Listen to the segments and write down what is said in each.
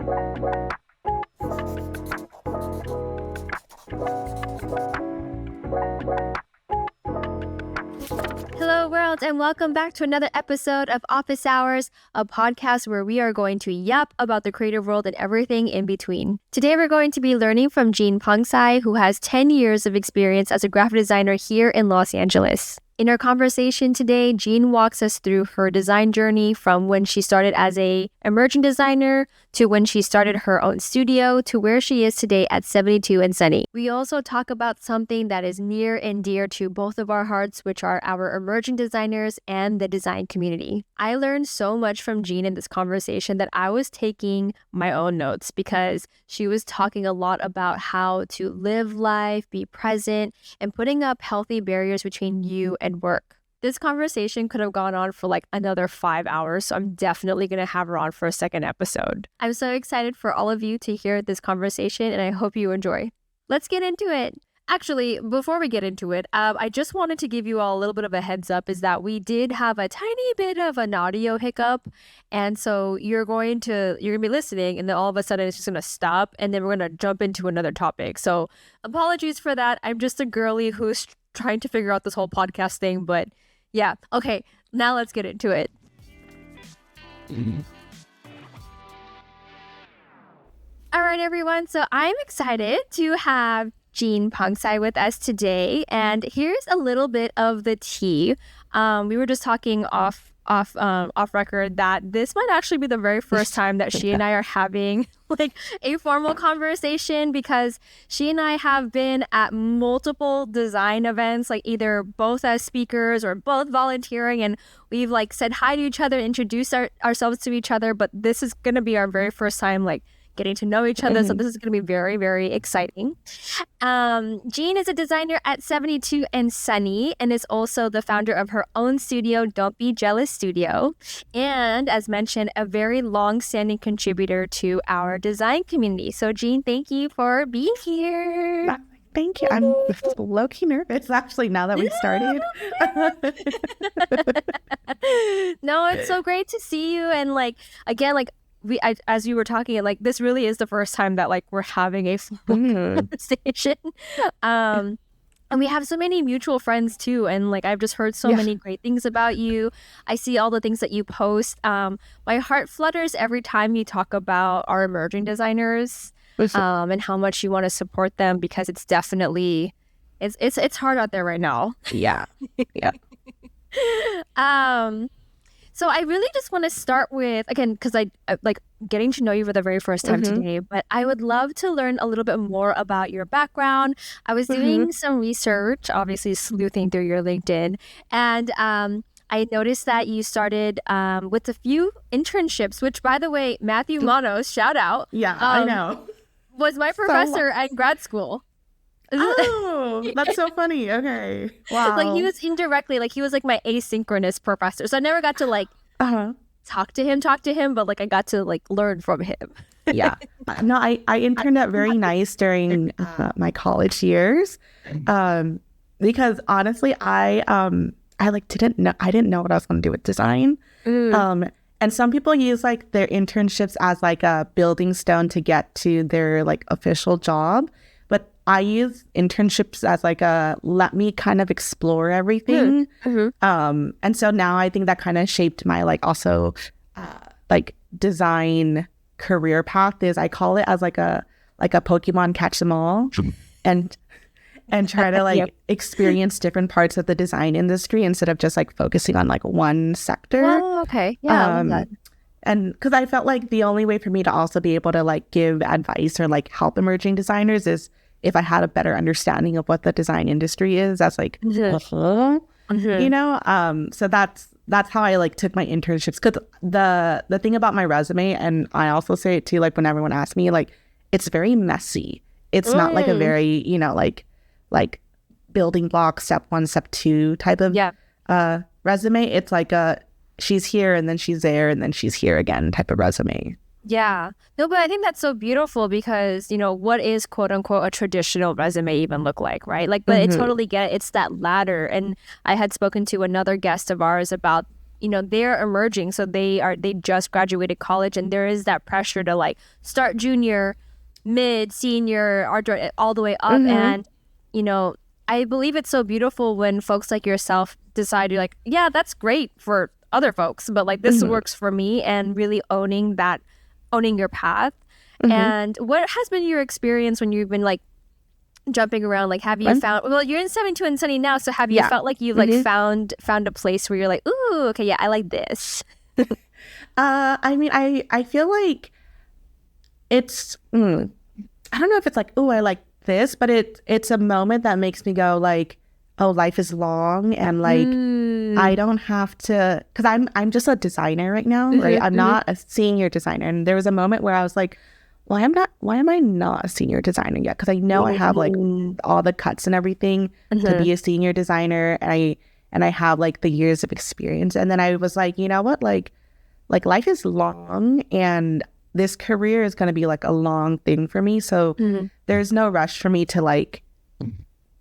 Hello, world, and welcome back to another episode of Office Hours, a podcast where we are going to yap about the creative world and everything in between. Today, we're going to be learning from Jean Pongsai, who has 10 years of experience as a graphic designer here in Los Angeles. In our conversation today, Jean walks us through her design journey from when she started as an emerging designer to when she started her own studio to where she is today at 72 and Sunny. We also talk about something that is near and dear to both of our hearts, which are our emerging designers and the design community. I learned so much from Jean in this conversation that I was taking my own notes because she was talking a lot about how to live life, be present, and putting up healthy barriers between you and work. This conversation could have gone on for like another 5 hours, so I'm definitely going to have her on for a second episode. I'm so excited for all of you to hear this conversation, and I hope you enjoy. Let's get into it. Actually, before we get into it, I just wanted to give you all a little bit of a heads up is that we did have a tiny bit of an audio hiccup. And so you're going to be listening and then all of a sudden it's just going to stop and then we're going to jump into another topic. So apologies for that. I'm just a girly who's trying to figure out this whole podcast thing. But yeah, okay, now let's get into it. All right, everyone. So I'm excited to have Jean Pongsai with us today, and here's a little bit of the tea. We were just talking off record that this might actually be the very first time that she and I are having like a formal conversation because she and I have been at multiple design events, like either both as speakers or both volunteering, and we've like said hi to each other, introduced ourselves to each other, but this is going to be our very first time like getting to know each other. So this is going to be very, very exciting. Jean is a designer at 72 and Sunny and is also the founder of her own studio, Don't Be Jealous Studio. And as mentioned, a very long-standing contributor to our design community. So Jean, thank you for being here. Thank you. I'm low-key nervous, actually, now that we started. No, it's so great to see you. And like, again, like, as you were talking, like this really is the first time that like we're having a full conversation, and we have so many mutual friends too. And like I've just heard so many great things about you. I see all the things that you post. My heart flutters every time you talk about our emerging designers, and how much you want to support them because it's definitely it's hard out there right now. Yeah. So I really just want to start with, again, because I like getting to know you for the very first time today, but I would love to learn a little bit more about your background. I was doing some research, obviously sleuthing through your LinkedIn, and I noticed that you started with a few internships, which, by the way, Matthew Manos, shout out. Yeah, I know. Was my professor at grad school. Oh, that's so funny. Okay. Wow. Like he was indirectly, like he was like my asynchronous professor. So I never got to like talk to him, but like I got to like learn from him. Yeah. No, I interned at Very Nice during my college years. Because honestly, I like didn't know what I was going to do with design. And some people use like their internships as like a building stone to get to their like official job. But I use internships as like a let me kind of explore everything. And so now I think that kind of shaped my like also like design career path is I call it as like a Pokemon catch them all and try to like experience different parts of the design industry instead of just like focusing on like one sector. Oh, okay. Yeah, I love that. And because I felt like the only way for me to also be able to like give advice or like help emerging designers is if I had a better understanding of what the design industry is. That's like, you know, so that's how I like took my internships. Because the thing about my resume, and I also say it too, like when everyone asks me, like it's very messy. It's not like a very, you know, like building block step 1, step 2 type of resume. It's like a she's here and then she's there and then she's here again type of resume. Yeah. No, but I think that's so beautiful because, you know, what is quote unquote a traditional resume even look like, right? Like, but I totally get it. It's that ladder. And I had spoken to another guest of ours about, they're emerging, so they just graduated college, and there is that pressure to like start junior, mid, senior, art director, all the way up. And I believe it's so beautiful when folks like yourself decide you're like, yeah, that's great for other folks, but like this works for me, and really owning your path. And what has been your experience when you've been like jumping around? Like, have you found, well, you're in 72 and Sunny now, so have you felt like you've like found a place where you're like, ooh, okay, yeah, I like this? I mean, I feel like it's I don't know if it's like, ooh, I like this, but it's a moment that makes me go like, oh, life is long, and like I don't have to, because I'm just a designer right now, right? I'm not a senior designer, and there was a moment where I was like, why am I not a senior designer yet? Because I know I have like all the cuts and everything to be a senior designer, and I have like the years of experience. And then I was like, you know what, like life is long, and this career is going to be like a long thing for me, so there's no rush for me to like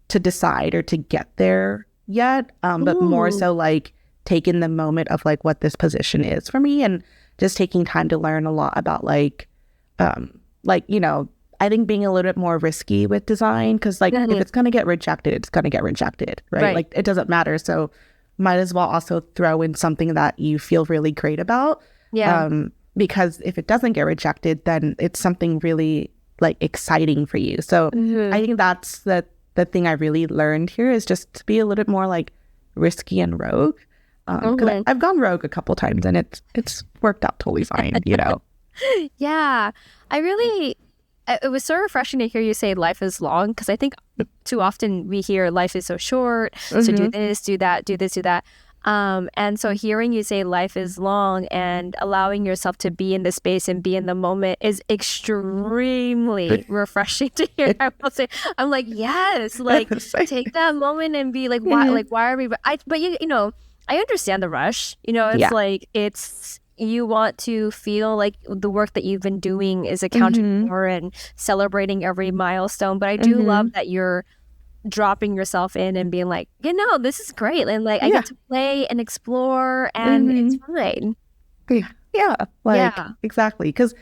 to decide or to get there yet, but more so like taking the moment of like what this position is for me, and just taking time to learn a lot about like I think being a little bit more risky with design, because like if it's going to get rejected, it's going to get rejected, right? Like it doesn't matter, so might as well also throw in something that you feel really great about, because if it doesn't get rejected, then it's something really like exciting for you. So I think that's the thing I really learned here, is just to be a little bit more like risky and rogue, because I've gone rogue a couple times, and it's worked out totally fine, Yeah, it was so refreshing to hear you say life is long, because I think too often we hear life is so short, so do this, do that, do this, do that. And so hearing you say life is long and allowing yourself to be in the space and be in the moment is extremely refreshing to hear. I will say, I'm like, yes, like take that moment and be like, why are we? But I understand the rush. It's like you want to feel like the work that you've been doing is accounted for and celebrating every milestone. But I do love that you're dropping yourself in and being like, this is great, and like I get to play and explore, and it's fine. Exactly, because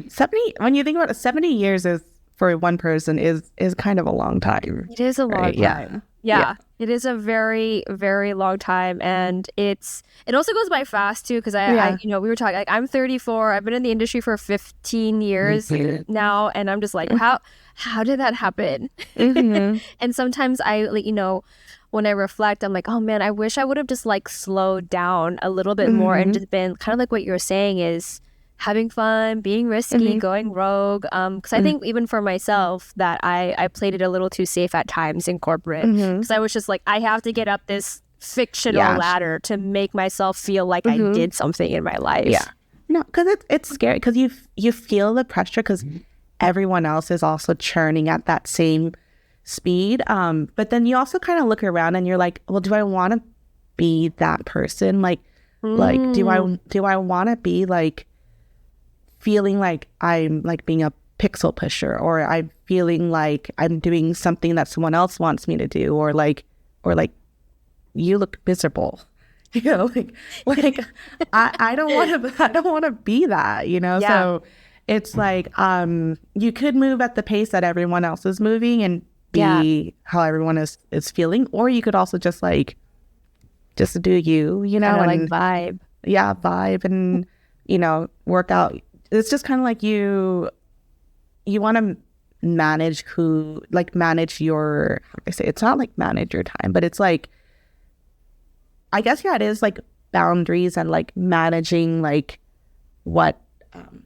70, when you think about it, 70 years is, for one person, is kind of a long time. It is a long time. Yeah. It is a very, very long time, and it also goes by fast too, because I we were talking, like, I'm 34, I've been in the industry for 15 years now, and I'm just like, how did that happen? And sometimes I like, when I reflect, I'm like, oh man, I wish I would have just like slowed down a little bit more, and just been kind of like what you're saying, is having fun, being risky, going rogue. Because I think even for myself that I played it a little too safe at times in corporate, because I was just like, I have to get up this fictional ladder to make myself feel like I did something in my life. Yeah. No, because it's scary, because you feel the pressure, because everyone else is also churning at that same speed. But then you also kind of look around and you're like, well, do I want to be that person? Like do I want to be like feeling like I'm like being a pixel pusher, or I'm feeling like I'm doing something that someone else wants me to do, or like you look miserable, like I don't want to be that, So it's like you could move at the pace that everyone else is moving and be how everyone is feeling, or you could also just do you, and like vibe. Yeah, vibe, and work out. It's just kind of like you want to manage your, how do I say, it's not like manage your time, but it's like, I guess, it is like boundaries and like managing like what,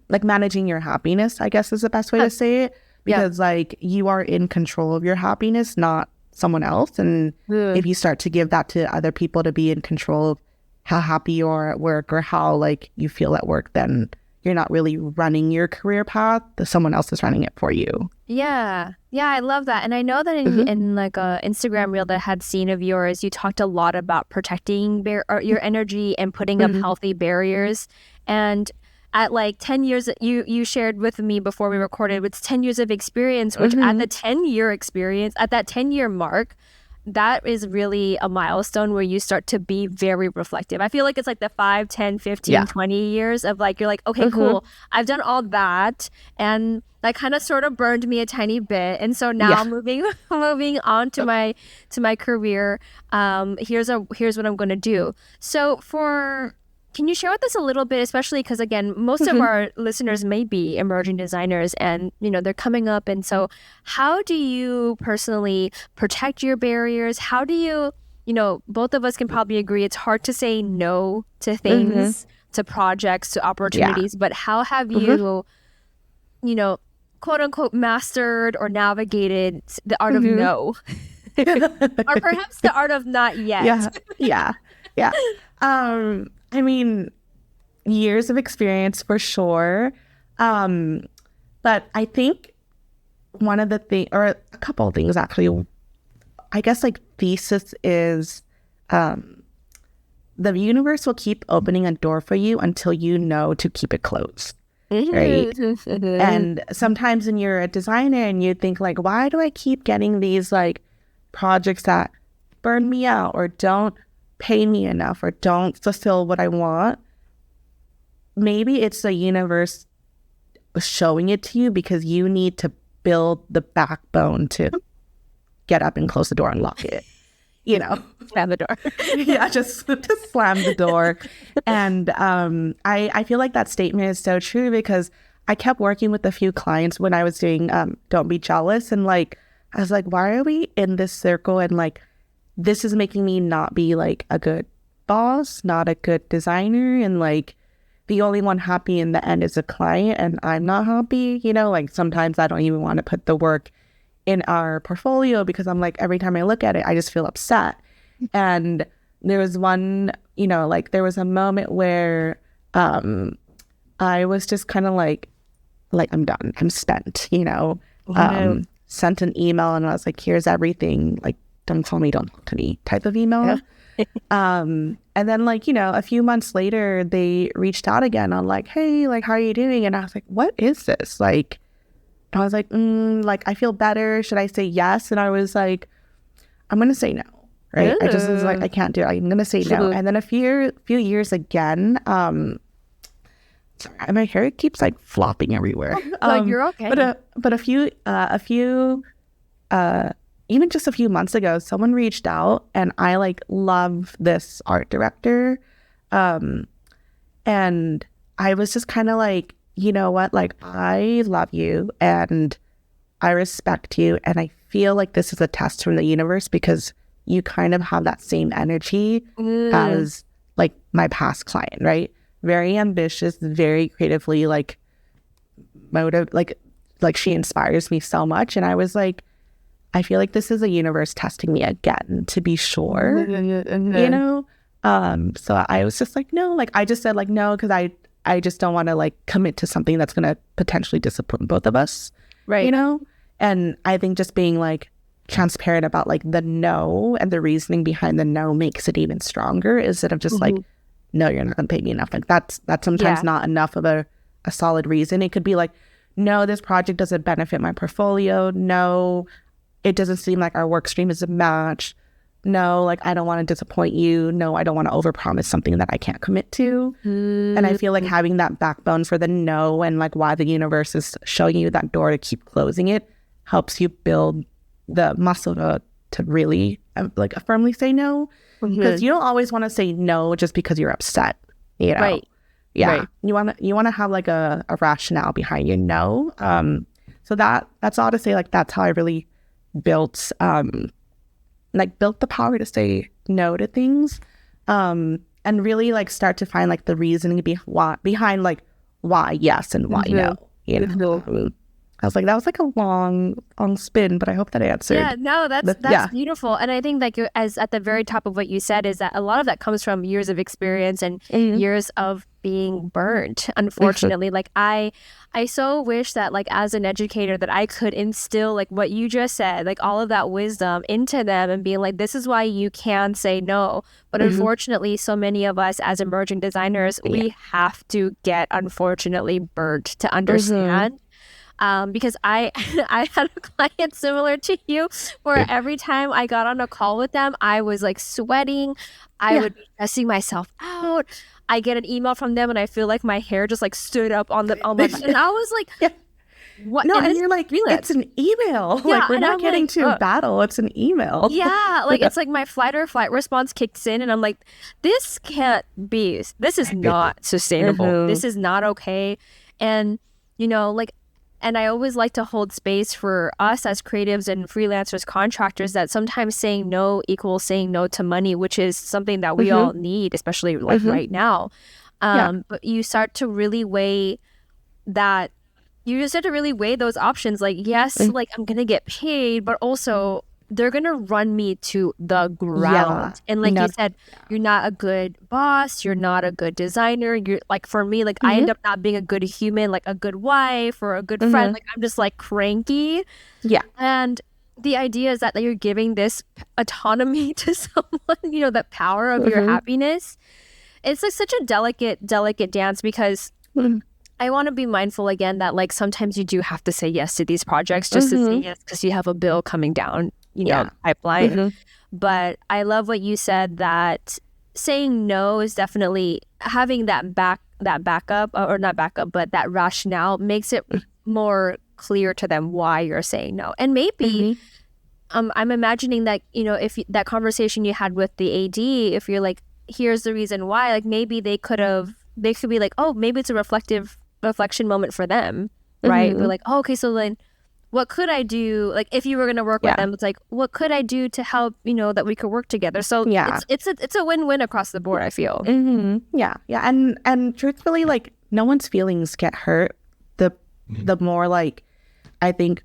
like managing your happiness, I guess is the best way to say it, because like you are in control of your happiness, not someone else. And if you start to give that to other people to be in control of how happy you are at work, or how like you feel at work, then you're not really running your career path. Someone else is running it for you. Yeah, I love that. And I know that in like a Instagram reel that I had seen of yours, you talked a lot about protecting your energy and putting up healthy barriers. And at like 10 years, you shared with me before we recorded, it's 10 years of experience, which at the 10-year experience, at that 10-year mark, that is really a milestone where you start to be very reflective. I feel like it's like the 5, 10, 15, 20 years of like, you're like, okay, cool. I've done all that. And that kind of sort of burned me a tiny bit. And so now moving on to my career, here's what I'm going to do. So can you share with us a little bit, especially because, again, most of our listeners may be emerging designers and, they're coming up. And so how do you personally protect your barriers? How do you, both of us can probably agree it's hard to say no to things, to projects, to opportunities. But how have you, quote unquote, mastered or navigated the art of no? Or perhaps the art of not yet? Yeah. I mean, years of experience for sure. But I think one of the things, or a couple of things actually, I guess like thesis is the universe will keep opening a door for you until you know to keep it closed. Right? And sometimes when you're a designer and you think like, why do I keep getting these like projects that burn me out or don't pay me enough or don't fulfill what I want? Maybe it's the universe showing it to you because you need to build the backbone to get up and close the door and lock it. Slam the door. just slam the door. And I feel like that statement is so true because I kept working with a few clients when I was doing Don't Be Jealous, and like I was like, why are we in this circle? And like, this is making me not be like a good boss, not a good designer, and like the only one happy in the end is a client and I'm not happy. Like sometimes I don't even want to put the work in our portfolio because I'm like, every time I look at it, I just feel upset. And there was one, there was a moment where I was just kind of like I'm done, I'm spent, sent an email and I was like, here's everything, like, don't tell me, don't talk to me type of email. And then like, a few months later, they reached out again on like, hey, like, how are you doing? And I was like, what is this? Like, I was like, like, I feel better. Should I say yes? And I was like, I'm going to say no. Right. I just was like, I can't do it. I'm going to say no. And then a few years again, sorry, my hair keeps like flopping everywhere. You're okay. But a few, even just a few months ago, someone reached out and I like love this art director. And I was just kind of like, you know what, like I love you and I respect you. And I feel like this is a test from the universe because you kind of have that same energy as like my past client, right? Very ambitious, very creatively like like she inspires me so much. And I was like, I feel like this is a universe testing me again to be sure, so I was just like, no, like I just said like, no, because I just don't want to like commit to something that's going to potentially disappoint both of us. Right. And I think just being like transparent about like the no and the reasoning behind the no makes it even stronger instead of just like, no, you're not going to pay me enough. Like that's sometimes not enough of a solid reason. It could be like, no, this project doesn't benefit my portfolio. No, it doesn't seem like our work stream is a match. No, like I don't want to disappoint you. No, I don't want to overpromise something that I can't commit to. And I feel like having that backbone for the no and like why the universe is showing you that door to keep closing it helps you build the muscle to really like firmly say no. Because you don't always want to say no just because you're upset, Right. Yeah. Right. You want to have like a rationale behind your no. So that's all to say, like that's how I really built the power to say no to things, and really like start to find like the reasoning behind like why yes and why no. I was like, that was like a long spin, but I hope that answered. Yeah, no, that's beautiful. And I think like as at the very top of what you said is that a lot of that comes from years of experience and years of being burnt, unfortunately. Like I so wish that like as an educator that I could instill like what you just said, like all of that wisdom into them and being like, this is why you can say no. But unfortunately, so many of us as emerging designers, we have to get unfortunately burnt to understand because I I had a client similar to you where every time I got on a call with them, I was like sweating. I would be stressing myself out. I get an email from them and I feel like my hair just like stood up on my and I was like, what? No, and you're like, it's an email. Like, we're not getting to battle. It's an email. Yeah, like it's like my flight or flight response kicks in and I'm like, this is not sustainable. This is not okay. And, you know, like, and I always like to hold space for us as creatives and freelancers, contractors, that sometimes saying no equals saying no to money, which is something that we all need, especially like right now. But you start to really weigh that. You just have to really weigh those options. Like, yes, like I'm going to get paid, but also they're going to run me to the ground. And like you said, you're not a good boss. You're not a good designer. You're like, for me, like I end up not being a good human, like a good wife or a good friend. Like I'm just like cranky. Yeah. And the idea is that you're giving this autonomy to someone, you know, the power of your happiness. It's like such a delicate dance because I want to be mindful again that like sometimes you do have to say yes to these projects just to say yes because you have a bill coming down, you know, pipeline. But I love what you said, that saying no is definitely having that backup, or not backup, but that rationale makes it more clear to them why you're saying no. And maybe I'm imagining that, you know, if that conversation you had with the AD, if you're like, here's the reason why, like maybe they could be like, oh, maybe it's a reflection moment for them, right? We're like, oh, okay, so then what could I do? Like if you were going to work with them, it's like, what could I do to help, you know, that we could work together? So it's a win-win across the board, I feel. And truthfully, like no one's feelings get hurt the more like I think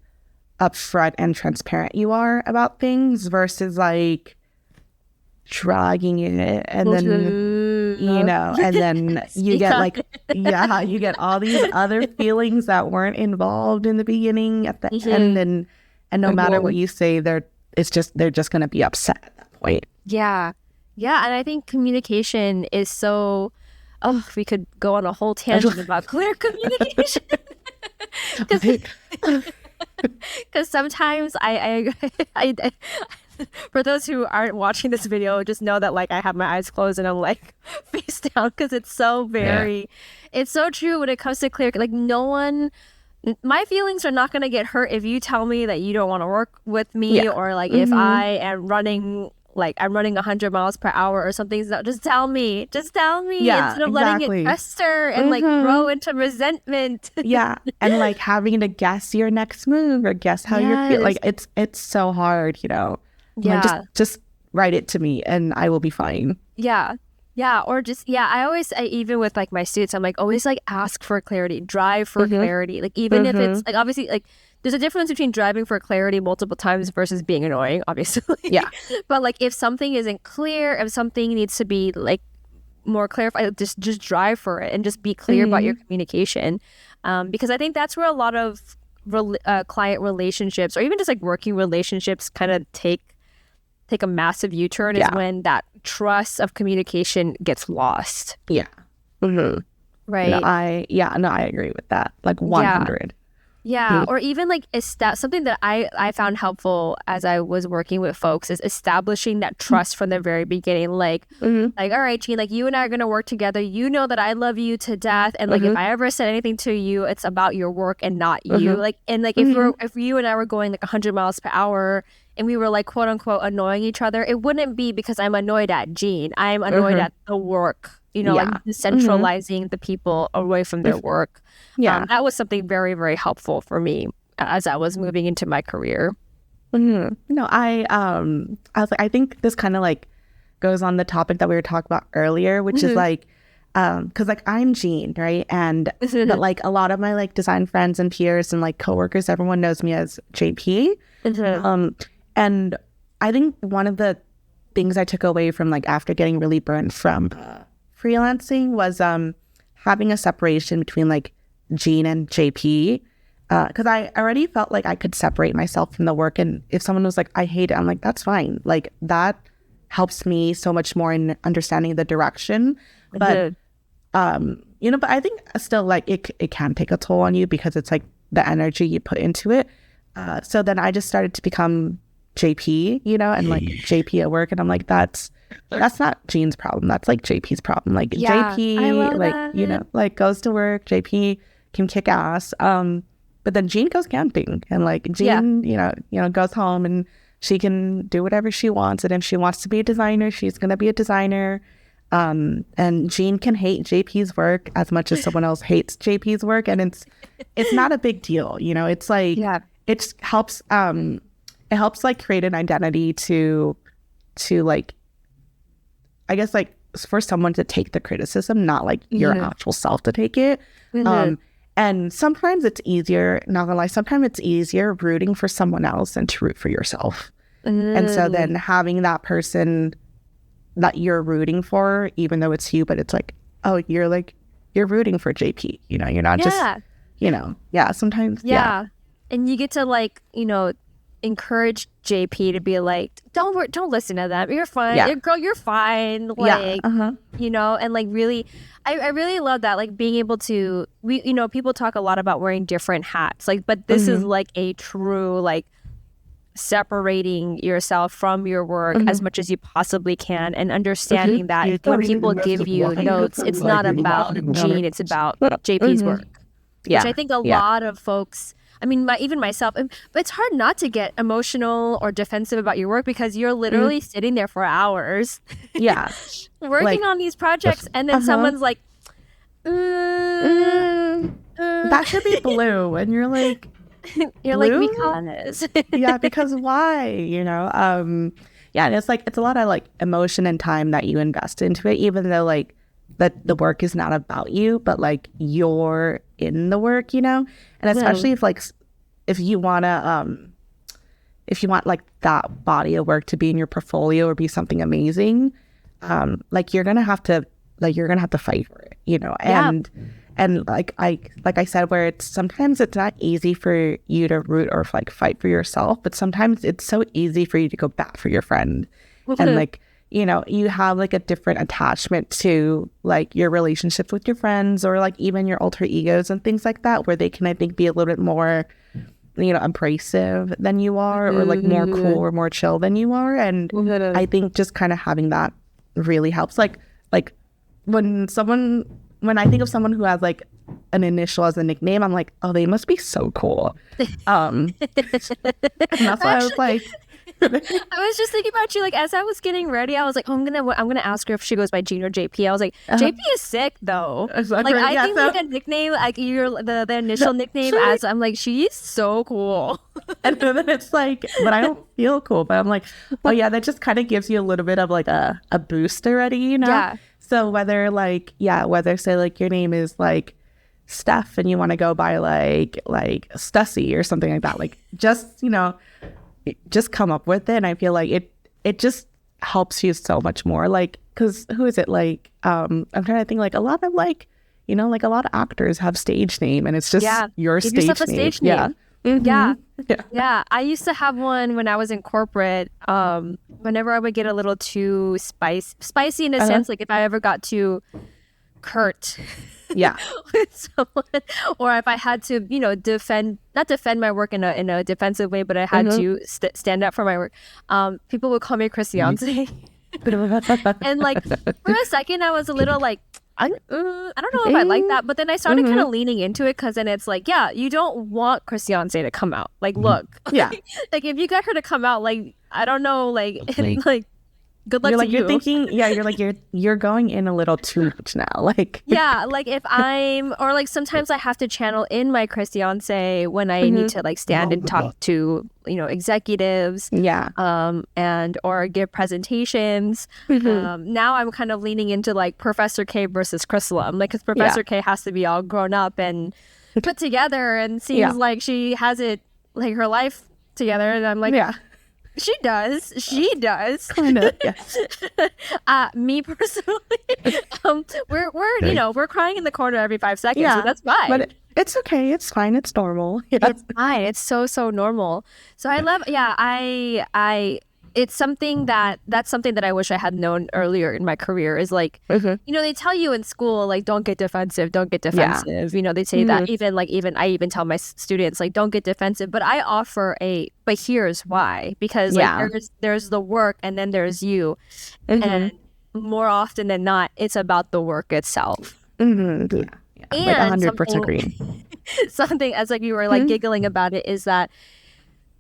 upfront and transparent you are about things versus like dragging it and then you know, and then you get like you get all these other feelings that weren't involved in the beginning at the end, and no matter what you say, they're just going to be upset at that point. And I think communication is so we could go on a whole tangent about clear communication. Because sometimes I for those who aren't watching this video, just know that like I have my eyes closed and I'm like face down because it's so it's so true when it comes to clear. Like my feelings are not going to get hurt if you tell me that you don't want to work with me or like if I am running 100 miles per hour or something. So just tell me instead of letting it fester and like grow into resentment. And like having to guess your next move or guess how you're feeling. Like it's so hard, you know. Like, just write it to me and I will be fine. Or just I always even with like my students, I'm like always like ask for clarity, drive for clarity. Like even if it's like obviously like there's a difference between driving for clarity multiple times versus being annoying, obviously. But like if something isn't clear, if something needs to be like more clarified, just drive for it and just be clear about your communication. Because I think that's where a lot of client relationships or even just like working relationships kind of take a massive U-turn is when that trust of communication gets lost. Right. No, I agree with that. Like 100. Or even like something that I found helpful as I was working with folks is establishing that trust from the very beginning. Like, like, all right, Jean, like you and I are gonna work together. You know that I love you to death, and like if I ever said anything to you, it's about your work and not you. Like, and like if you and I were going like 100 miles per hour and we were like quote unquote annoying each other, it wouldn't be because I'm annoyed at Jean. I'm annoyed at the work. You know, like decentralizing the people away from their work. That was something very, very helpful for me as I was moving into my career. No, I was like, I think this kind of like goes on the topic that we were talking about earlier, which is like, because like I'm Jean, right? And but like a lot of my like design friends and peers and like coworkers, everyone knows me as JP. And I think one of the things I took away from like after getting really burned from freelancing was having a separation between like Jean and JP, because I already felt like I could separate myself from the work, and if someone was like, I hate it, I'm like, that's fine. Like that helps me so much more in understanding the direction. But you know, but I think still like it can take a toll on you because it's like the energy you put into it. So then I just started to become JP, you know, and like JP at work. And I'm like, that's not Jean's problem. That's like JP's problem. Like JP, like, that. You know, like goes to work, JP can kick ass. But then Jean goes camping and like Jean, you know, goes home and she can do whatever she wants. And if she wants to be a designer, she's going to be a designer. And Jean can hate JP's work as much as someone else hates JP's work. And it's not a big deal. You know, it's like, it helps, it helps like create an identity to like, I guess like for someone to take the criticism, not like your actual self to take it. And sometimes it's easier, not gonna lie, sometimes it's easier rooting for someone else than to root for yourself. And so then having that person that you're rooting for, even though it's you, but it's like, oh, you're rooting for JP, you know, you're not just, you know, sometimes. And you get to like, you know, encourage JP to be like, don't listen to them. You're fine. Girl, you're fine. Like, you know, and like really, I really love that. Like being able to, you know, people talk a lot about wearing different hats, like, but this is like a true, like separating yourself from your work as much as you possibly can and understanding that when people give you notes, it's not about Jean, it's about JP's work. Which I think a lot of folks, I mean, even myself, but it's hard not to get emotional or defensive about your work because you're literally sitting there for hours. Working like, on these projects. And then someone's like, that should be blue. And you're like, you're blue? Like, because. Because why? You know? And it's like, it's a lot of like emotion and time that you invest into it, even though like that the work is not about you, but like you're in the work, you know? And especially if you want like that body of work to be in your portfolio or be something amazing, like you're gonna have to fight for it, you know? And like I said, where sometimes it's not easy for you to root or like fight for yourself, but sometimes it's so easy for you to go bat for your friend. And like, you know, you have like a different attachment to like your relationships with your friends or like even your alter egos and things like that, where they can, I think, be a little bit more, you know, abrasive than you are or like more cool or more chill than you are. And I think just kind of having that really helps. Like when I think of someone who has like an initial as a nickname, I'm like, oh, they must be so cool. And that's why I was like, I was just thinking about you, like as I was getting ready, I was like, oh, I'm gonna ask her if she goes by Jean or JP. I was like, JP is sick though. Like I think like a nickname, like you're the initial nickname as I'm like, she's so cool. And then it's like, but I don't feel cool. But I'm like, oh yeah, that just kind of gives you a little bit of like a boost already, you know? Yeah. So whether say like your name is like Steph and you want to go by like Stussy or something like that, like just, you know, just come up with it. And I feel like it just helps you so much more. Like, because who is it? Like, I'm trying to think, like a lot of like, you know, like a lot of actors have stage name and it's just your Give stage yourself a name. Stage name. Yeah. I used to have one when I was in corporate. Whenever I would get a little too spicy in a sense, like if I ever got too curt with someone, or if I had to, you know, not defend my work in a defensive way, but I had to stand up for my work, people would call me Christianse. And like for a second I was a little like, I don't know if I like that, but then I started kind of leaning into it because then it's like, yeah, you don't want Christianse to come out. Like, look, like if you got her to come out, like I don't know, like good luck to you. You're thinking, you're going in a little too much now. Like, like if I'm, or like sometimes I have to channel in my Christianse when I need to like stand and talk to, you know, executives, and or give presentations. Now I'm kind of leaning into like Professor K versus Crystalum, like because Professor K has to be all grown up and put together and seems like she has it like her life together, and I'm like, She does. Kind of, yes. Me personally, we're you know, we're crying in the corner every 5 seconds, so that's fine. But it's okay. It's fine. It's normal. It's fine. It's so normal. So I love. I it's something that's something that I wish I had known earlier in my career is like, they tell you in school, like, don't get defensive. They say that even I even tell my students, like, don't get defensive, but I offer but here's why, because like there's the work and then there's you. And more often than not, it's about the work itself. And like 100% agree. Something as like you were like giggling about it is that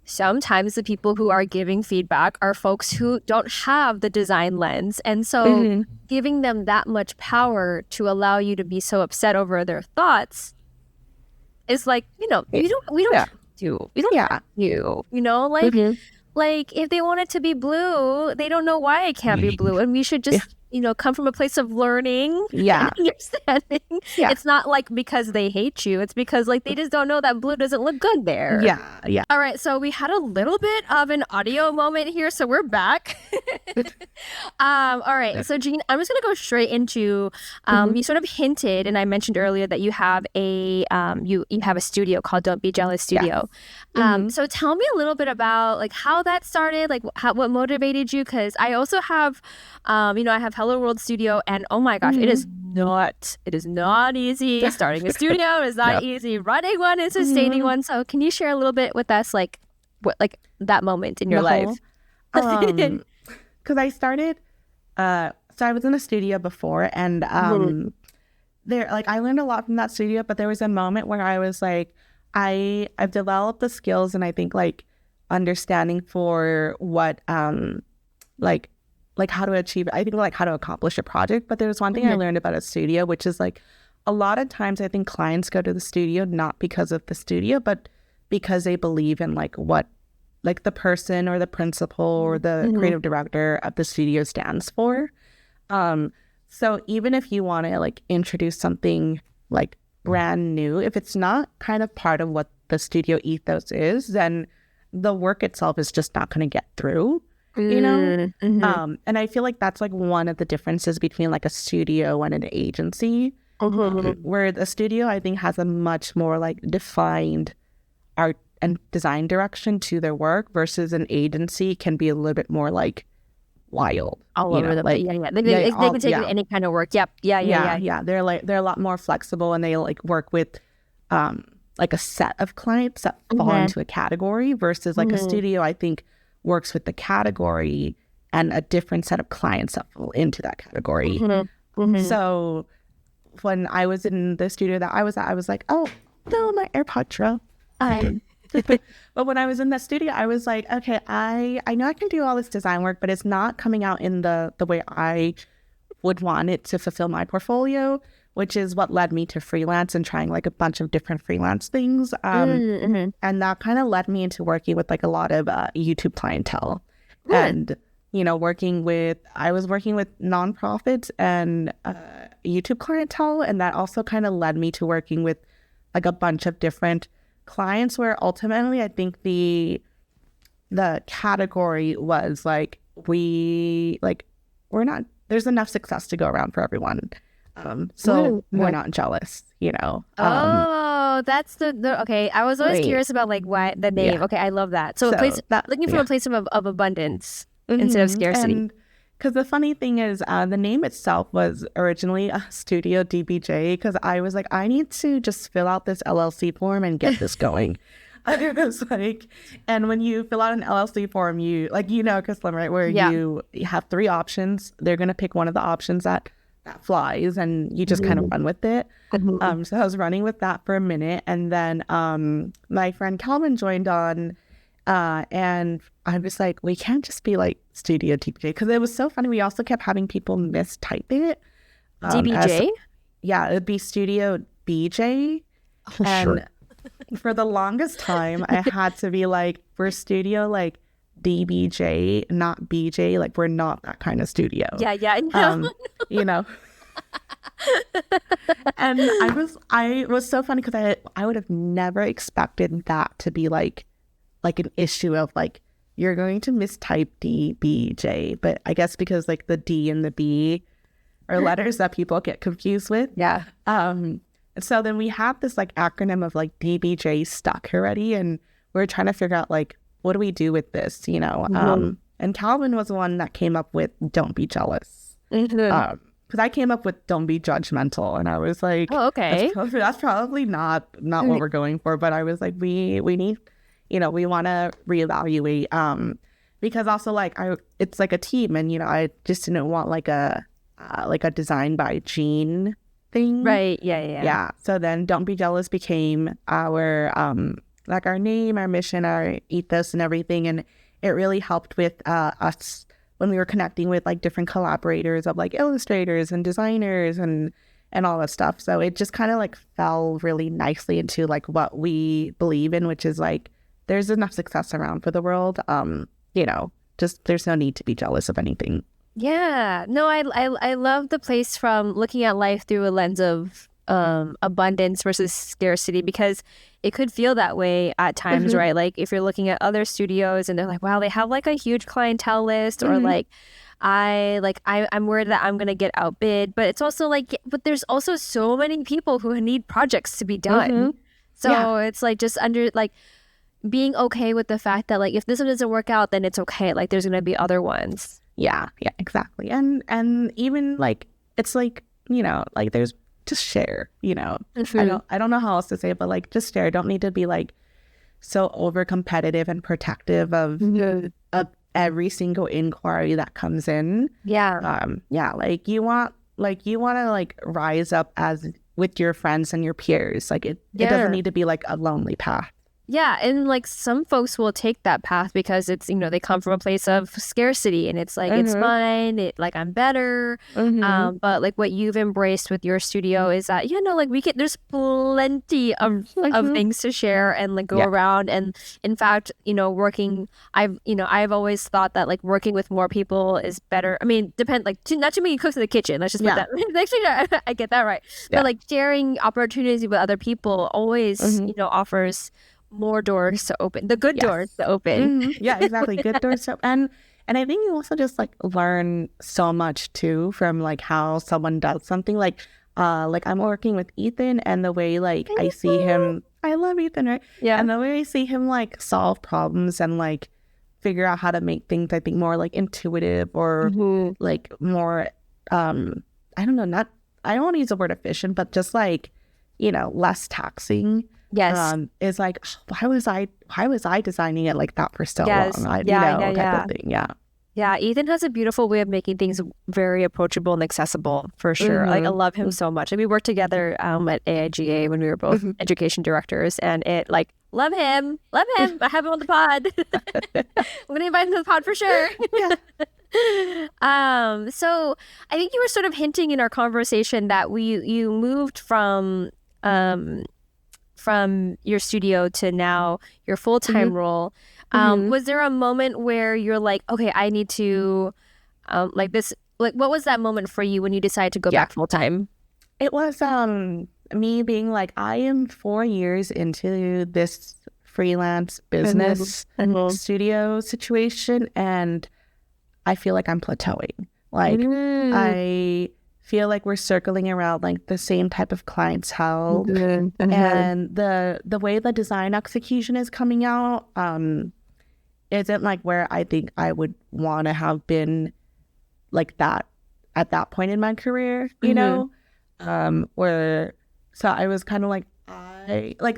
sometimes the people who are giving feedback are folks who don't have the design lens. And so giving them that much power to allow you to be so upset over their thoughts is like, we don't have to. We don't have to, like if they want it to be blue, they don't know why it can't be blue. And we should just, come from a place of learning and understanding. It's not like because they hate you. It's because like they just don't know that blue doesn't look good there. All right. So we had a little bit of an audio moment here. So we're back. All right. So Jean, I'm just going to go straight into, you sort of hinted, and I mentioned earlier that you have a, you have a studio called Don't Be Jealous Studio. So tell me a little bit about like how that started, like what motivated you? Because I also have, I have Hello World Studio, and oh my gosh, it is not easy. Starting a studio is not easy. Running one and sustaining one. So can you share a little bit with us, like what, like that moment in your life? Because I started, so I was in a studio before, and there, like I learned a lot from that studio. But there was a moment where I was like, I've developed the skills, and I think like understanding for what like how to achieve, I think like how to accomplish a project. But there's one thing I learned about a studio, which is like a lot of times I think clients go to the studio not because of the studio, but because they believe in like what like the person or the principal or the creative director of the studio stands for. So even if you want to like introduce something like brand new, if it's not kind of part of what the studio ethos is, then the work itself is just not going to get through. And I feel like that's like one of the differences between like a studio and an agency, where the studio I think has a much more like defined art and design direction to their work, versus an agency can be a little bit more like wild all over the place. They can take any kind of work. They're a lot more flexible, and they like work with like a set of clients that fall into a category, versus like a studio I think works with the category and a different set of clients that fall into that category. So when I was in the studio that I was at, I was like, oh no, my AirPod drill. But when I was in the studio, I was like, okay, I know I can do all this design work, but it's not coming out in the way I would want it to fulfill my portfolio, which is what led me to freelance and trying like a bunch of different freelance things. And that kind of led me into working with like a lot of YouTube clientele. And, I was working with nonprofits and YouTube clientele. And that also kind of led me to working with like a bunch of different clients, where ultimately I think the category was like, there's enough success to go around for everyone. So we're not jealous, that's the okay. I was always curious about like why the name. Okay, I love that. So looking from a place of abundance instead of scarcity. Because the funny thing is, the name itself was originally a Studio DBJ, because I was like, I need to just fill out this LLC form and get this going. I was like, and when you fill out an LLC form, you like, Kaslam, right, where you have 3 options. They're going to pick one of the options that flies, and you just kind of run with it. So I was running with that for a minute, and then my friend Calvin joined on, and I was like, we can't just be like Studio DBJ, because it was so funny. We also kept having people mistype it. DBJ? It'd be Studio BJ. And for the longest time, I had to be like, we're Studio like DBJ, not BJ. Like, we're not that kind of studio. And I was so funny, because I would have never expected that to be like an issue of like, you're going to mistype DBJ. But I guess because like the D and the B are letters that people get confused with. So then we had this like acronym of like DBJ stuck already, and we're trying to figure out like, what do we do with this, And Calvin was the one that came up with "Don't be jealous." Mm-hmm. Because I came up with "Don't be judgmental," and I was like, Oh, okay. that's probably not what we're going for." But I was like, we need, we want to reevaluate. Because also like it's like a team, and I just didn't want like a design by Jean thing. Right. Yeah. Yeah. So then "Don't be jealous" became our like our name, our mission, our ethos, and everything, and it really helped with us when we were connecting with like different collaborators of like illustrators and designers and all that stuff. So it just kind of like fell really nicely into like what we believe in, which is like there's enough success around for the world. Just there's no need to be jealous of anything. Yeah. No, I love the place from looking at life through a lens of abundance versus scarcity, because it could feel that way at times, right? Like if you're looking at other studios and they're like, wow, they have like a huge clientele list, or like I'm worried that I'm gonna get outbid. But it's also like, but there's also so many people who need projects to be done. So it's like just being okay with the fact that like if this one doesn't work out, then it's okay. Like there's gonna be other ones. Yeah, exactly. And even like it's like, like there's just share, I don't know how else to say it, but like just share. Don't need to be like so over competitive and protective of every single inquiry that comes in. Like you want to like rise up as with your friends and your peers. Like it doesn't need to be like a lonely path. Yeah, and like some folks will take that path because it's, they come from a place of scarcity, and it's like it's mine, like I'm better. But like what you've embraced with your studio is that like there's plenty of things to share and like go around. And in fact, I've always thought that like working with more people is better. I mean, not too many cooks in the kitchen. Let's just put that. Actually, I get that right. But like sharing opportunities with other people always offers more doors to open, the good doors to open. Yeah, exactly. Good doors to open. And I think you also just like learn so much too from like how someone does something. Like I'm working with Ethan, and the way like I see him, I love Ethan, right? Yeah. And the way I see him like solve problems and like figure out how to make things, I think, more like intuitive or like more I don't know, I don't want to use the word efficient, but just like, less taxing. Yes. Is like, why was I designing it like that for so long? Type of thing. Yeah, Ethan has a beautiful way of making things very approachable and accessible, for sure. Like I love him so much. Like, we worked together at AIGA when we were both education directors, and it like love him. I have him on the pod. I'm gonna invite him to the pod for sure. So I think you were sort of hinting in our conversation that you moved from your studio to now your full-time role. Was there a moment where you're like, okay, I need to what was that moment for you when you decided to go back full-time? It was me being like, I am 4 years into this freelance business studio situation, and I feel like I'm plateauing. Like I feel like we're circling around like the same type of clientele, and the way the design execution is coming out isn't like where I think I would want to have been like that at that point in my career, where so I was kind of like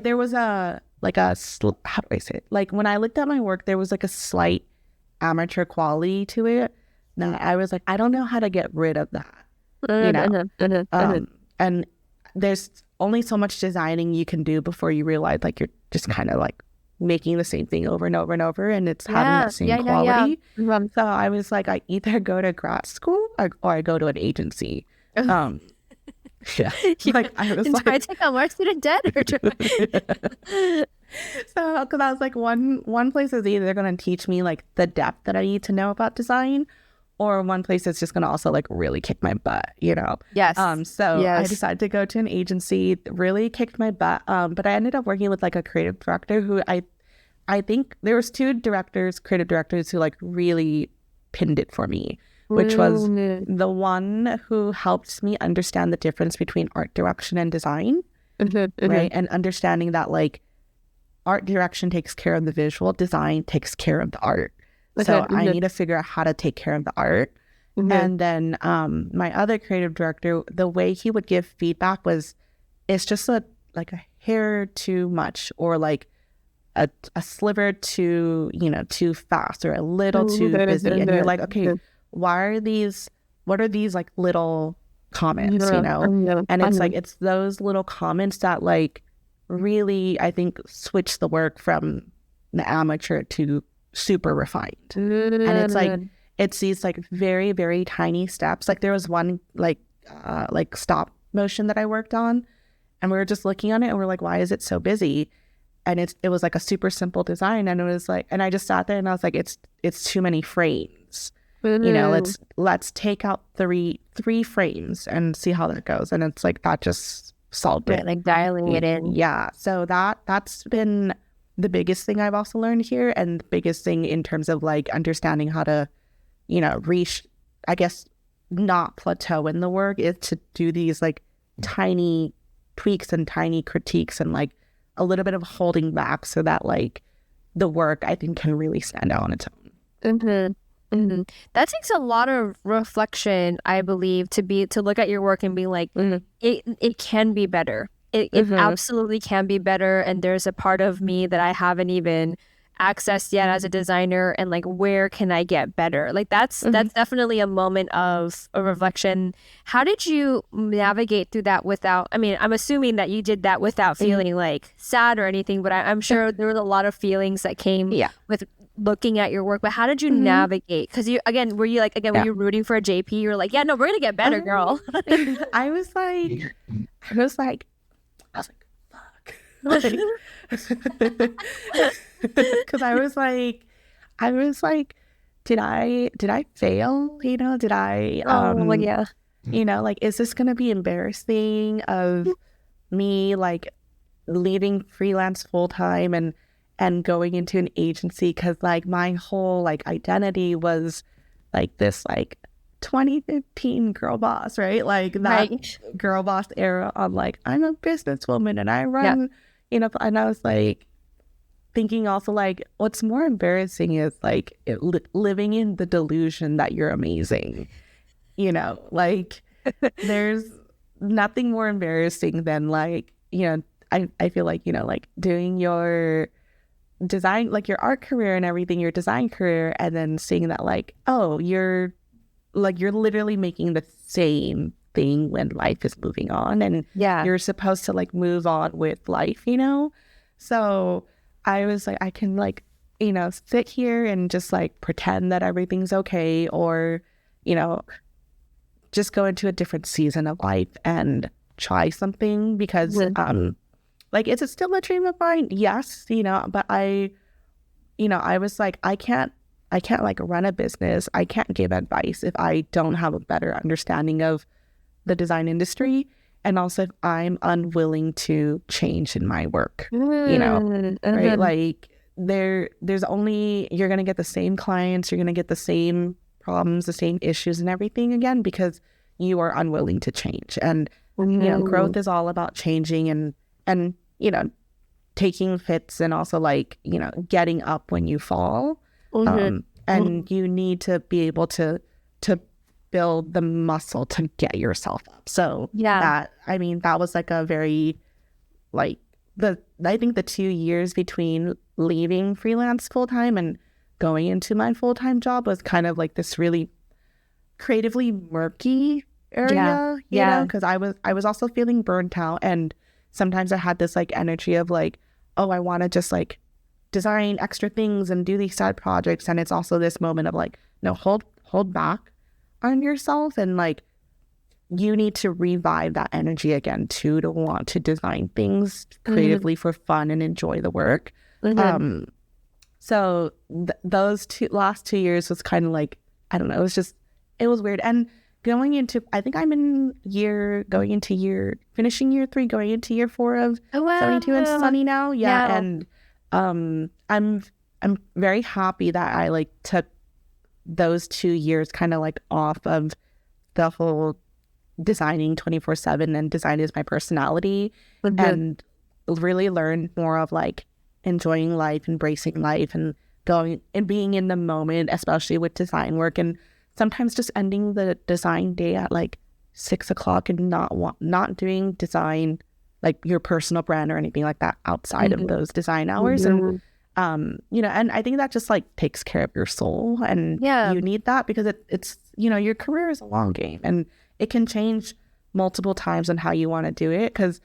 there was how do I say it? Like when I looked at my work, there was like a slight amateur quality to it. Now I was like, I don't know how to get rid of that. And there's only so much designing you can do before you realize like you're just kind of like making the same thing over and over and over, and it's having that same quality. So I was like, I either go to grad school or I go to an agency. Like I was like, I take out more student debt, or so because I was like, one place is either going to teach me like the depth that I need to know about design, or one place that's just going to also like really kick my butt, Yes. I decided to go to an agency, really kicked my butt. But I ended up working with like a creative director who I think there was two creative directors who like really pinned it for me, which was the one who helped me understand the difference between art direction and design, right? And understanding that like art direction takes care of the visual, design takes care of the art. So I need to figure out how to take care of the art. And then my other creative director, the way he would give feedback was, it's just like a hair too much, or like a sliver too, too fast, or a little too busy. And you're like, okay, what are these like little comments, And it's like, it's those little comments that like really, I think, switch the work from the amateur to super refined. And it's like, it's these like very, very tiny steps. Like there was one like stop motion that I worked on, and we were just looking on it and we're like, why is it so busy? And it was like a super simple design, and it was like, and I just sat there and I was like, it's too many frames. Let's take out three frames and see how that goes. And it's like, that just solved it. Like dialing it in. Yeah. So that's been the biggest thing I've also learned here, and the biggest thing in terms of like understanding how to, reach, I guess, not plateau in the work, is to do these like tiny tweaks and tiny critiques and like a little bit of holding back, so that like the work, I think, can really stand out on its own. That takes a lot of reflection, I believe, to look at your work and be like, it can be better. It absolutely can be better. And there's a part of me that I haven't even accessed yet as a designer, and like, where can I get better? Like that's definitely a moment of a reflection. How did you navigate through that without, I mean, I'm assuming that you did that without feeling like sad or anything, but I'm sure there was a lot of feelings that came with looking at your work. But how did you navigate? Because were you rooting for a JP? You're like, yeah, no, we're gonna get better, girl. I was like, fuck. Because I was like, did I fail? Did I? Like, is this gonna be embarrassing of me like leaving freelance full time and going into an agency? Because like my whole like identity was like this like 2015 girl boss, right? Like that girl boss era of like, I'm a businesswoman and I run, and I was like thinking also like, what's more embarrassing is like living in the delusion that you're amazing, like there's nothing more embarrassing than like, I feel like, like doing your design, like your art career and everything, your design career, and then seeing that like, oh, you're literally making the same thing when life is moving on, and you're supposed to like move on with life, So I was like, I can like, sit here and just like pretend that everything's okay, or, just go into a different season of life and try something, because like, is it still a dream of mine? Yes, but I was like, I can't like run a business. I can't give advice if I don't have a better understanding of the design industry, and also if I'm unwilling to change in my work, right? Like there's only, you're going to get the same clients, you're going to get the same problems, the same issues and everything again, because you are unwilling to change. And, growth is all about changing and, taking hits, and also like, getting up when you fall. And you need to be able to build the muscle to get yourself up. So that was like a very like I think the 2 years between leaving freelance full-time and going into my full-time job was kind of like this really creatively murky area, because I was also feeling burnt out, and sometimes I had this like energy of like, oh, I want to just like design extra things and do these side projects, and it's also this moment of like, no, hold back on yourself, and like you need to revive that energy again too, to want to design things creatively for fun and enjoy the work. So those last 2 years was kind of like, I don't know, it was weird. And going into, I think I'm finishing year 3, going into year 4 of 72 and Sunny now. And I'm very happy that I like took those 2 years kind of like off of the whole designing 24/7, and design is my personality, and really learned more of like enjoying life, embracing life, and going and being in the moment, especially with design work, and sometimes just ending the design day at like 6 o'clock and not doing design, like your personal brand or anything like that outside of those design hours. And and I think that just like takes care of your soul, and you need that because it's your career is a long game, and it can change multiple times on how you want to do it, because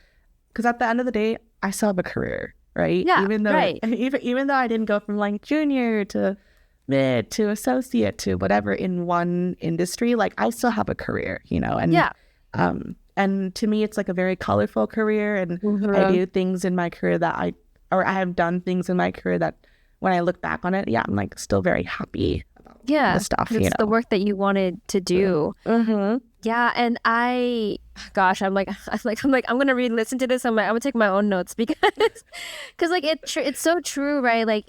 at the end of the day, I still have a career, right? Even though I didn't go from like junior to mid to associate to whatever in one industry, like I still have a career, and to me it's like a very colorful career, and I do things in my career that I have done things in my career that when I look back on it, I'm like still very happy about the stuff. It's the work that you wanted to do. Yeah, and I'm gonna re-listen to this. I'm gonna take my own notes because like it's so true, right? Like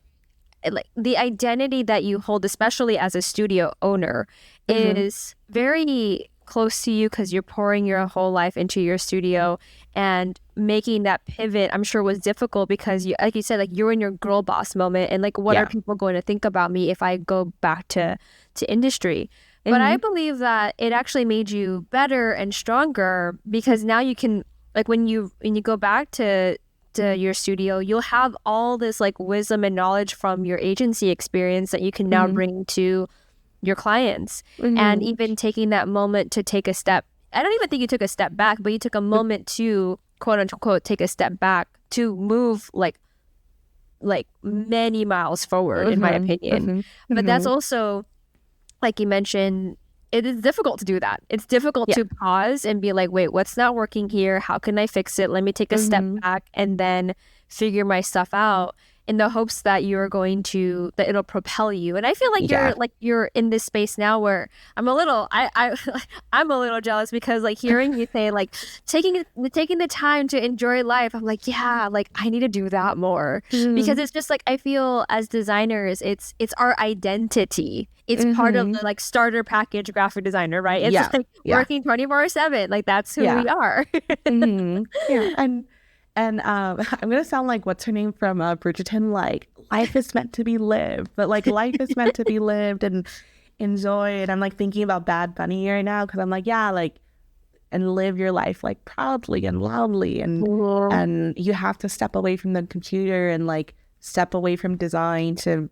the identity that you hold, especially as a studio owner, is very close to you because you're pouring your whole life into your studio, and making that pivot, I'm sure, was difficult because you, like you said, like you're in your girl boss moment, and like what are people going to think about me if I go back to industry? But I believe that it actually made you better and stronger, because now you can, like when you go back to your studio, you'll have all this like wisdom and knowledge from your agency experience that you can now bring to your clients. And even taking that moment to take a step, I don't even think you took a step back, but you took a moment to quote unquote take a step back to move like many miles forward, in my opinion. But that's also, like you mentioned, it is difficult to do that. It's difficult to pause and be like, wait, what's not working here? How can I fix it? Let me take a step back and then figure my stuff out, in the hopes that that it'll propel you. And I feel like you're in this space now where I'm a little jealous, because like hearing you say like taking the time to enjoy life, I'm like, like I need to do that more, because it's just like I feel as designers, it's our identity. It's part of the like starter package graphic designer, right? It's like working 24/7. Like that's who we are. And I'm gonna sound like what's her name from Bridgerton, like life is meant to be lived, but like life is meant to be lived and enjoyed. I'm like thinking about Bad Bunny right now, because I'm like, and live your life like proudly and loudly, and you have to step away from the computer and like step away from design to,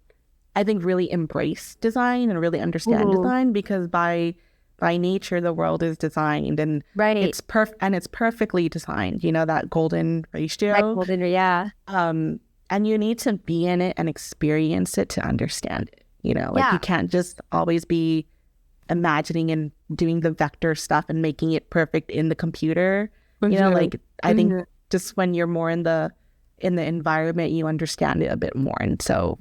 I think, really embrace design and really understand design, because by nature the world is designed, and it's perfectly designed, that golden ratio. And you need to be in it and experience it to understand it, you can't just always be imagining and doing the vector stuff and making it perfect in the computer. I think just when you're more in the environment, you understand it a bit more, and so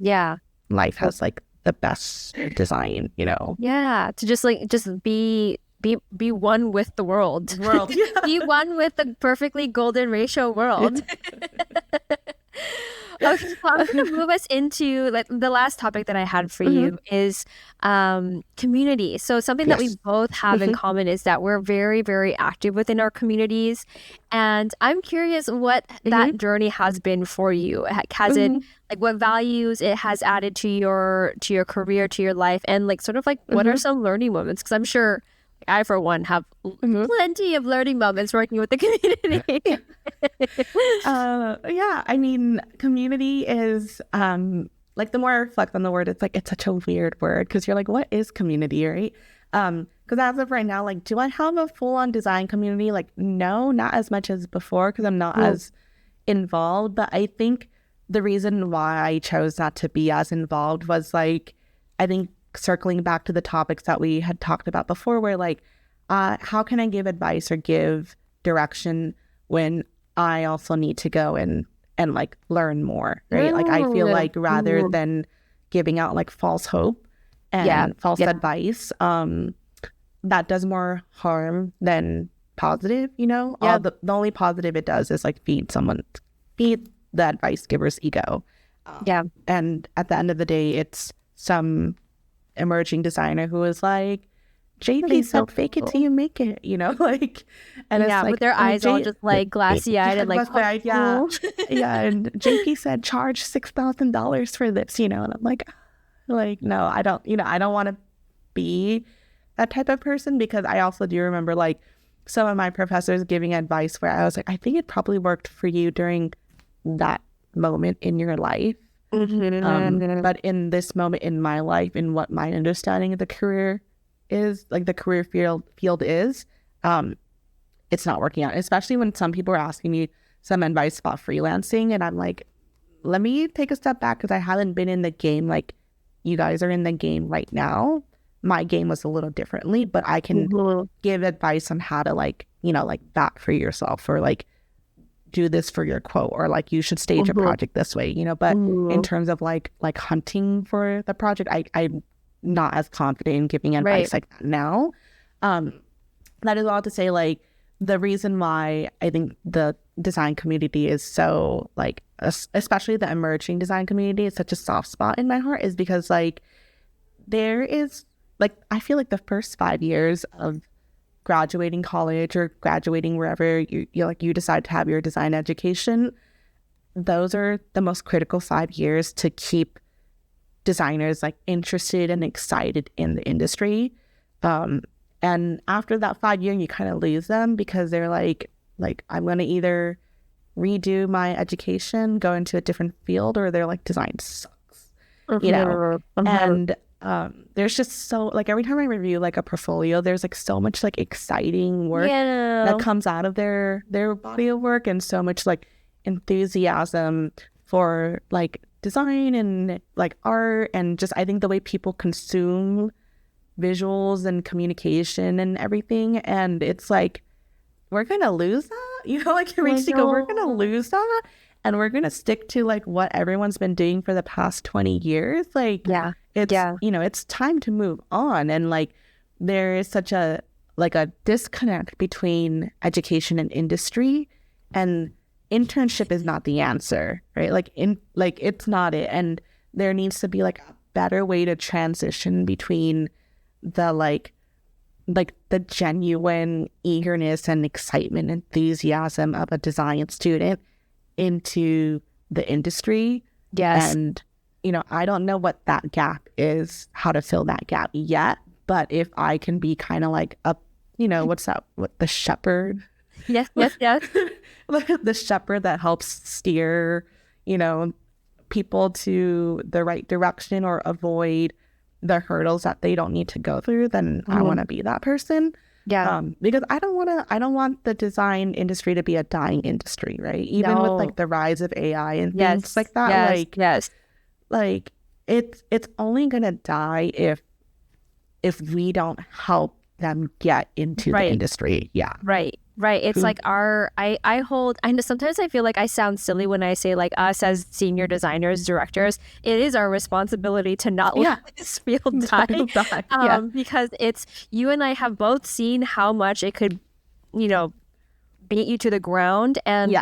life has like the best design, to just be one with the world. Be one with the perfectly golden ratio world. Okay, so I'm going to move us into like the last topic that I had for you is community. So something that we both have in common is that we're very, very active within our communities. And I'm curious what that journey has been for you. Has it, like, what values it has added to your career, to your life, and like sort of like what are some learning moments? Because I'm sure I, for one, have plenty of learning moments working with the community. I mean, community is like, the more I reflect on the word, it's like it's such a weird word, because you're like, what is community, right? Because as of right now, like, do I have a full-on design community? Like, no, not as much as before, because I'm not as involved. But I think the reason why I chose not to be as involved was, like, I think circling back to the topics that we had talked about before, where like, how can I give advice or give direction when I also need to go and like learn more, right? Like, I feel like rather than giving out like false hope and false advice, that does more harm than positive, the only positive it does is like feed the advice giver's ego. And at the end of the day, it's some emerging designer who is like, JP said fake it till you make it, like, and it's like, with their eyes all just like glassy-eyed and like, and JP said charge $6,000 for this, and I'm like, Like, no, I don't, I don't want to be that type of person, because I also do remember like some of my professors giving advice where I was like, I think it probably worked for you during that moment in your life. But in this moment in my life, in what my understanding of the career is, like the career field is, it's not working out. Especially when some people are asking me some advice about freelancing, and I'm like, let me take a step back, because I haven't been in the game like you guys are in the game right now. My game was a little differently, but I can give advice on how to like, like that for yourself, or like do this for your quote, or like you should stage a project this way, but in terms of like hunting for the project, I'm not as confident in giving advice like that now. That is all to say, like, the reason why I think the design community is so like, especially the emerging design community, is such a soft spot in my heart, is because like there is like, I feel like the first 5 years of graduating college or graduating wherever you decide to have your design education, those are the most critical 5 years to keep designers like interested and excited in the industry. And after that 5 year, you kind of lose them, because they're like I'm going to either redo my education, go into a different field, or they're like, design sucks, and there's just so like, every time I review like a portfolio, there's like so much like exciting work that comes out of their body of work, and so much like enthusiasm for like design and like art, and just I think the way people consume visuals and communication and everything, and it's like, we're gonna lose that, like it makes you go, we're gonna lose that, and we're gonna stick to like what everyone's been doing for the past 20 years. Like, it's time to move on. And like, there is such a disconnect between education and industry, and internship is not the answer, right? Like it's not it. And there needs to be like a better way to transition between the like the genuine eagerness and excitement, enthusiasm of a design student into the industry. Yes. And I don't know what that gap is, how to fill that gap yet, but if I can be kind of like a the shepherd. Yes. The shepherd that helps steer people to the right direction, or avoid the hurdles that they don't need to go through, then I want to be that person. Because I don't want the design industry to be a dying industry, right? Even with like the rise of AI and things like that. Like it's only gonna die if we don't help them get into the industry. Right. It's like I know sometimes I feel like I sound silly when I say like, us as senior designers, directors, it is our responsibility to not let this field die. Because it's, you and I have both seen how much it could, beat you to the ground. And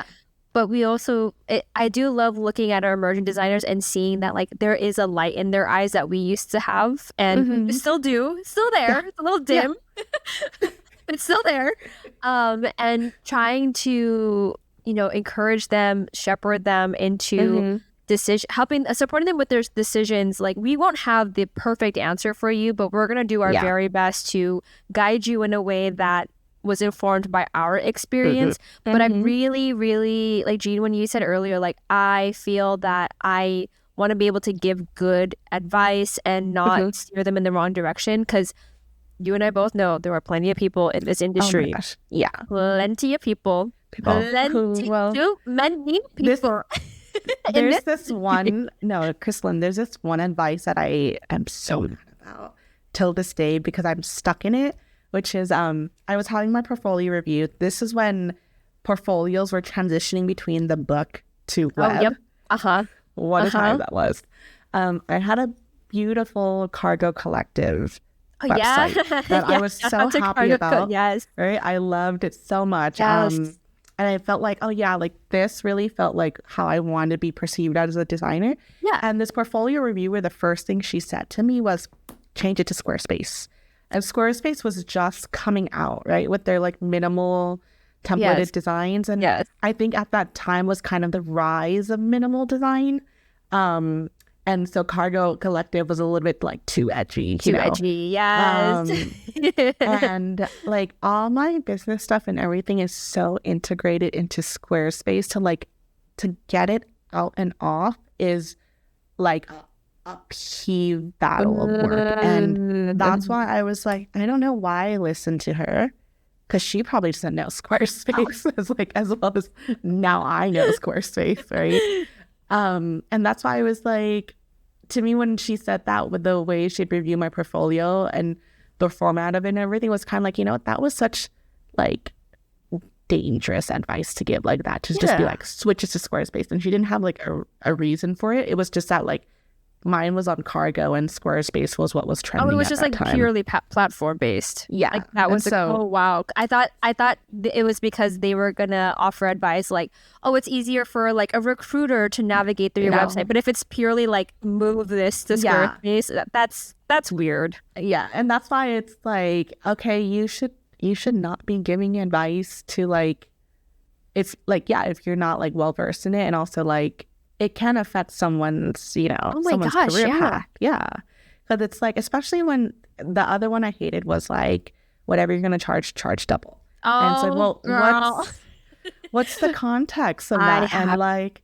but we also, I do love looking at our emerging designers and seeing that like there is a light in their eyes that we used to have, and we still do, still there. It's a little dim. It's still there, and trying to, encourage them, shepherd them into supporting them with their decisions. Like, we won't have the perfect answer for you, but we're going to do our very best to guide you in a way that was informed by our experience. But I'm really, really, like Jean, when you said earlier, like, I feel that I want to be able to give good advice and not steer them in the wrong direction, because you and I both know there are plenty of people in this industry. Oh my gosh. Plenty of people. Many people. There's this one, Kristlyn, there's this one advice that I am so mad about till this day, because I'm stuck in it, which is, I was having my portfolio review. This is when portfolios were transitioning between the book to web. What a time that was. I had a beautiful cargo collective website that I was so happy about. Right? I loved it so much. And I felt like, this really felt like how I wanted to be perceived as a designer. And this portfolio reviewer, the first thing she said to me was, change it to Squarespace. And Squarespace was just coming out, right, with their like minimal templated designs. And I think at that time was kind of the rise of minimal design. And so Cargo Collective was a little bit like too edgy, Too edgy, yes. And like all my business stuff and everything is so integrated into Squarespace to get it out and off is like a upheave battle of work. And that's why I was like, I don't know why I listened to her, because she probably doesn't know Squarespace as well as now I know Squarespace, right? And that's why I was like, to me, when she said that with the way she'd review my portfolio and the format of it and everything, was kind of like, that was such like dangerous advice to give like that, to just be like, switch it to Squarespace. And she didn't have like a reason for it. It was just that like mine was on Cargo and Squarespace was what was trending. Oh, it was just like time. Purely platform based. Yeah, like that was oh wow. I thought it was because they were gonna offer advice like, oh, it's easier for like a recruiter to navigate through your website. But if it's purely like move this to Squarespace, that's weird. Yeah, and that's why it's like, okay, you should not be giving advice to like, it's like, if you're not like well versed in it, and also like it can affect someone's, someone's career path. Yeah. Because it's like, especially when the other one I hated was like, whatever you're going to charge double. And it's like, well, girl. what's the context of that? And like,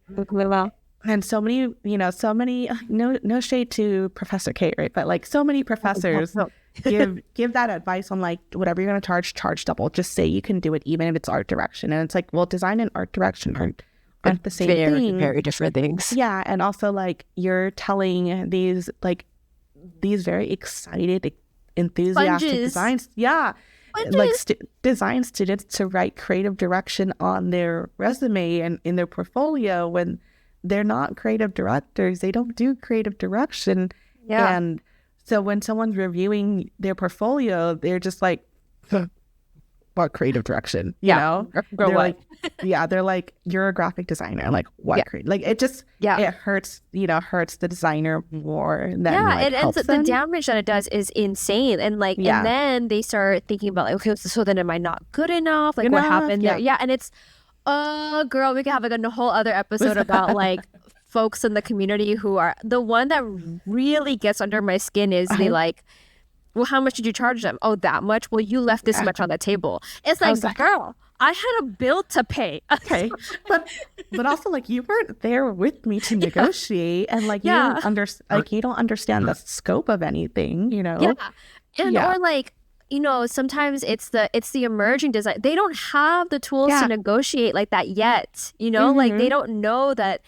and so many, no shade to Professor Kate, right? But like so many professors give that advice on like, whatever you're going to charge double. Just say you can do it even if it's art direction. And it's like, well, design and art direction aren't the same thing. Very different things. Yeah, and also like you're telling these very excited, enthusiastic designs, like design students to write creative direction on their resume and in their portfolio when they're not creative directors. They don't do creative direction. Yeah. And so when someone's reviewing their portfolio, they're just like, what creative direction? You know? They're like, they're like, you're a graphic designer. Like, what creative? Like, it just, it hurts, hurts the designer more than it ends up, the damage that it does is insane. And like, and then they start thinking about like, okay, so then am I not good enough? Like, what happened there? Yeah. And it's, girl, we could have like a whole other episode about like folks in the community who are, the one that really gets under my skin is they like, well, how much did you charge them? Oh, that much? Well, you left this much on the table. It's like, girl, I had a bill to pay. Okay. But also like you weren't there with me to negotiate, and like you don't understand the scope of anything, Yeah. And or like, sometimes it's the emerging design. They don't have the tools to negotiate like that yet. Like they don't know that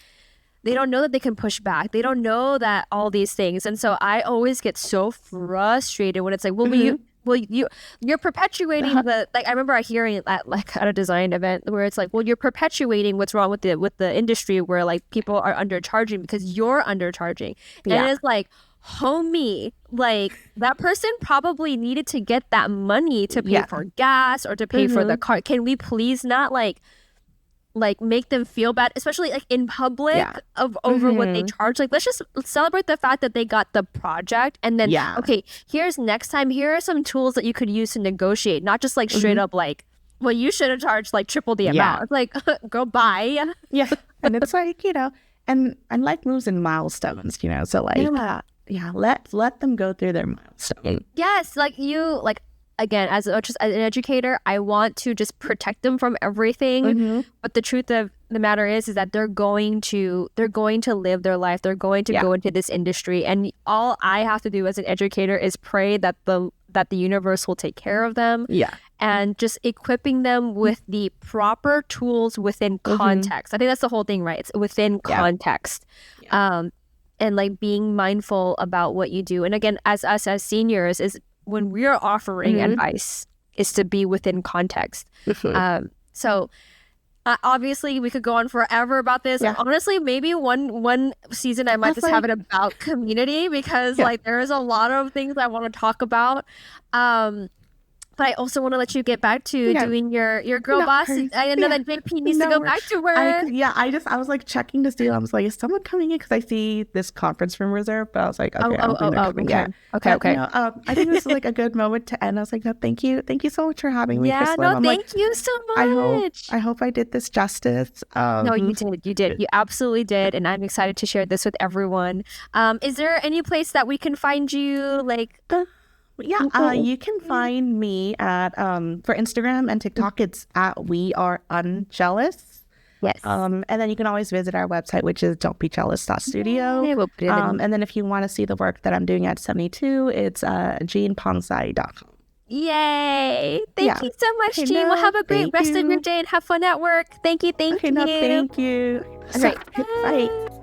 they can push back. They don't know that all these things. And so I always get so frustrated when it's like, well, you're perpetuating the, like, I remember hearing it at a design event where it's like, well, you're perpetuating what's wrong with the industry where like people are undercharging because you're undercharging. And it's like, homie, like that person probably needed to get that money to pay for gas or to pay for the car. Can we please not like make them feel bad, especially like in public over what they charge? Like, let's celebrate the fact that they got the project, and then okay, here's next time, here are some tools that you could use to negotiate, not just like straight up like, well, you should have charged like triple the amount. It's like, go buy. And it's like, and life moves in milestones, so like let them go through their milestone. Yes, like again, as an educator, I want to just protect them from everything. But the truth of the matter is that they're going to live their life. They're going to go into this industry, and all I have to do as an educator is pray that the universe will take care of them. And just equipping them with the proper tools within context. I think that's the whole thing, right? It's within context. And like being mindful about what you do. And again, as us as seniors, is when we are offering advice is to be within context. So obviously we could go on forever about this. Honestly, maybe one season I might just have it about community, because like there is a lot of things I want to talk about. But I also want to let you get back to doing your girl boss. I know that JP needs to go back to work. I was like checking to see. I was like, is someone coming in? Because I see this conference room reserved. But I was like, okay, I don't think they're coming yet. Okay. I think this is like a good moment to end. I was like, no, thank you so much for having me. Yeah, thank you so much. I hope I did this justice. No, you did. You absolutely did, and I'm excited to share this with everyone. Is there any place that we can find you? Like, you can find me at for Instagram and TikTok. It's at We Are Unjealous. Yes. And then you can always visit our website, which is don'tbejealous.studio. We'll put it in. And then if you want to see the work that I'm doing at 72, it's jeanpongsai.com. Yay! Thank you so much, Jean. Well, have a great rest of your day and have fun at work. Thank you. Thank you. All right. Bye.